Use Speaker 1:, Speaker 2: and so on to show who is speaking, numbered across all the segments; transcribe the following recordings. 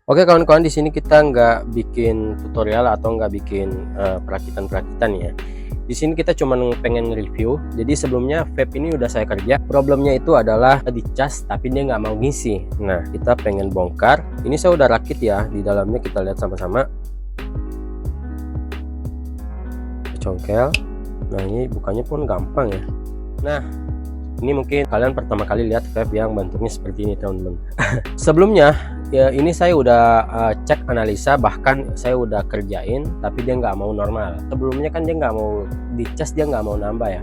Speaker 1: Oke kawan-kawan, di sini kita nggak bikin tutorial atau nggak bikin perakitan-perakitan ya. Di sini kita cuma pengen review. Jadi sebelumnya vape ini udah saya kerja. Problemnya itu adalah dicas tapi dia nggak mau ngisi. Nah, kita pengen bongkar. Ini saya udah rakit ya. Di dalamnya kita lihat sama-sama. Congkel. Nah, ini bukanya pun gampang ya. Nah, ini mungkin kalian pertama kali lihat vape yang bentuknya seperti ini, teman-teman. Sebelumnya ya ini saya udah cek analisa, bahkan saya udah kerjain, tapi dia nggak mau normal. Sebelumnya kan dia nggak mau dicas, dia nggak mau nambah ya.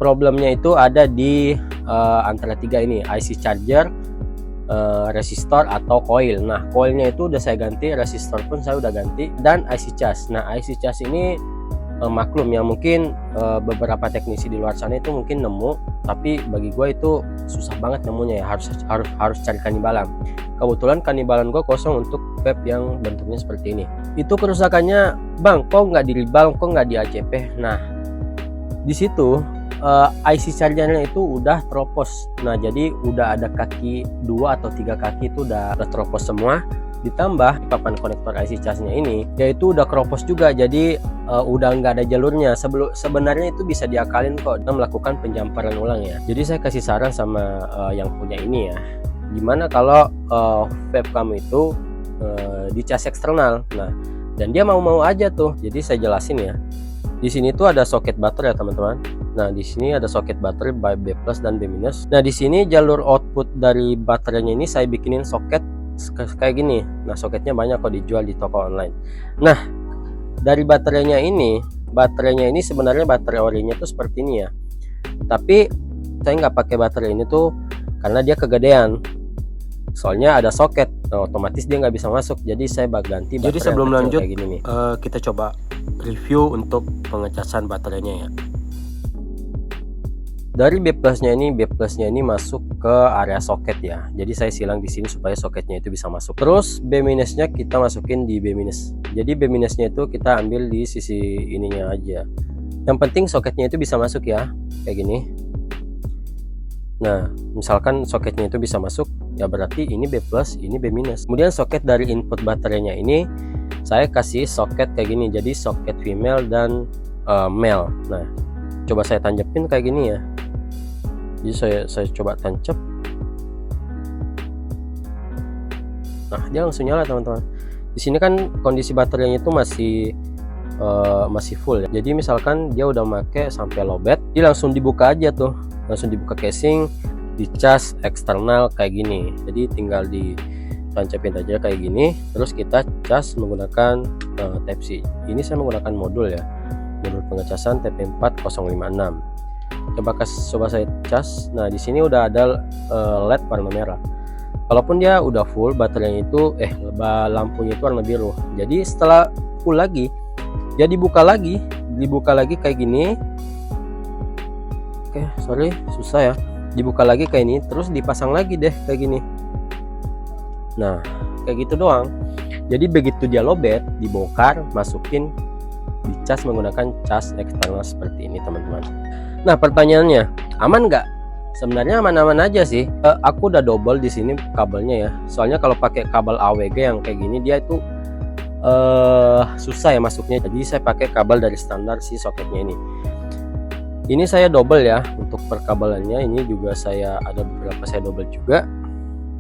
Speaker 1: Problemnya itu ada di antara tiga ini, IC charger, resistor atau coil. Nah, coilnya itu udah saya ganti, resistor pun saya udah ganti, dan IC charge. Nah, IC charge ini maklum ya, mungkin beberapa teknisi di luar sana itu mungkin nemu, tapi bagi gue itu susah banget nemunya ya, harus cari kanibalan. Kebetulan kanibalan gue kosong untuk vape yang bentuknya seperti ini. Itu kerusakannya, bang, kok nggak di ribal, kok nggak di ACP. Nah, di situ IC chargernya itu udah teropos. Nah, jadi udah ada kaki 2 atau 3 kaki itu udah teropos semua. Ditambah papan konektor IC charge-nya ini yaitu udah keropos juga, jadi udah nggak ada jalurnya. Sebenarnya itu bisa diakalin kok dengan melakukan penjamparan ulang ya. Jadi saya kasih saran sama yang punya ini ya, gimana kalau vape kamu itu dicas eksternal. Nah, dan dia mau aja tuh. Jadi saya jelasin ya. Di sini tuh ada soket baterai ya teman-teman. Nah, di sini ada soket baterai B+ dan B-. Nah, di sini jalur output dari baterainya ini saya bikinin soket kayak gini. Nah, soketnya banyak kok dijual di toko online. Nah, dari baterainya ini sebenarnya baterai orinya tuh seperti ini ya. Tapi saya nggak pakai baterai ini tuh karena dia kegedean. Soalnya ada soket, nah, otomatis dia nggak bisa masuk. Jadi saya ganti baterai. Jadi sebelum lanjut kayak gini nih, kita coba review untuk pengecasan baterainya ya. Dari B+-nya ini masuk ke area soket ya. Jadi saya silang di sini supaya soketnya itu bisa masuk. Terus B-nya kita masukin di B-. Jadi B-nya itu kita ambil di sisi ininya aja. Yang penting soketnya itu bisa masuk ya, kayak gini. Nah, misalkan soketnya itu bisa masuk, ya berarti ini B+, ini B-. Kemudian soket dari input baterainya ini saya kasih soket kayak gini. Jadi soket female dan male. Nah, coba saya tanjepin kayak gini ya. Jadi saya coba tancap. Nah, dia langsung nyala teman-teman. Di sini kan kondisi baterainya itu masih full ya. Jadi misalkan dia udah make sampai lowbat, dia langsung dibuka aja tuh. Langsung dibuka casing, dicas eksternal kayak gini. Jadi tinggal ditancapin aja kayak gini. Terus kita cas menggunakan Type-C. Ini saya menggunakan modul ya. Modul pengecasan TP4056. Coba saya cas. Nah, di sini udah ada LED warna merah. Kalaupun dia udah full baterainya itu lampunya itu warna biru. Jadi setelah full lagi dia dibuka lagi kayak gini. Oke, sorry susah ya. Dibuka lagi kayak ini, terus dipasang lagi deh kayak gini. Nah, kayak gitu doang. Jadi begitu dia lowbat, dibongkar, masukin, dicas menggunakan cas eksternal seperti ini teman-teman. Nah, pertanyaannya, aman nggak? Sebenarnya aman-aman aja sih. Aku udah double di sini kabelnya ya. Soalnya kalau pakai kabel AWG yang kayak gini dia itu susah ya masuknya. Jadi saya pakai kabel dari standar si soketnya ini. Ini saya double ya untuk perkabelannya. Ini juga ada beberapa saya double juga.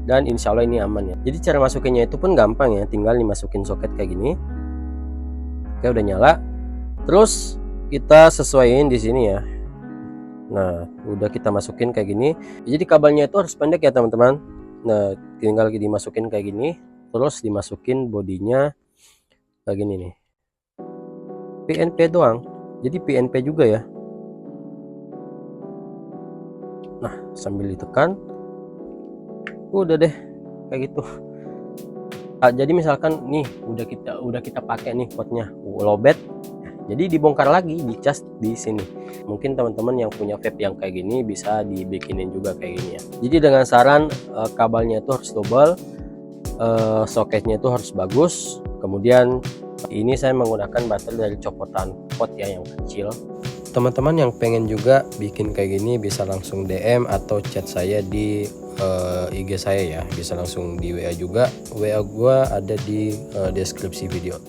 Speaker 1: Dan insya Allah ini aman ya. Jadi cara masukinnya itu pun gampang ya. Tinggal dimasukin soket kayak gini. Oke, udah nyala. Terus kita sesuaiin di sini ya. Nah, udah kita masukin kayak gini. Jadi kabelnya itu harus pendek ya teman-teman. Nah, tinggal dimasukin kayak gini. Terus dimasukin bodinya kayak gini nih. PNP doang. Jadi PNP juga ya. Nah, sambil ditekan, udah deh kayak gitu. Nah, jadi misalkan nih udah kita pakai nih potnya lowbat. Jadi dibongkar lagi, dicas di sini. Mungkin teman-teman yang punya vape yang kayak gini bisa dibikinin juga kayak gini ya. Jadi dengan saran kabelnya itu harus double, soketnya itu harus bagus. Kemudian ini saya menggunakan baterai dari copotan pot ya yang kecil. teman-teman yang pengen juga bikin kayak gini bisa langsung DM atau chat saya di IG saya ya, bisa langsung di WA juga. WA gua ada di deskripsi video.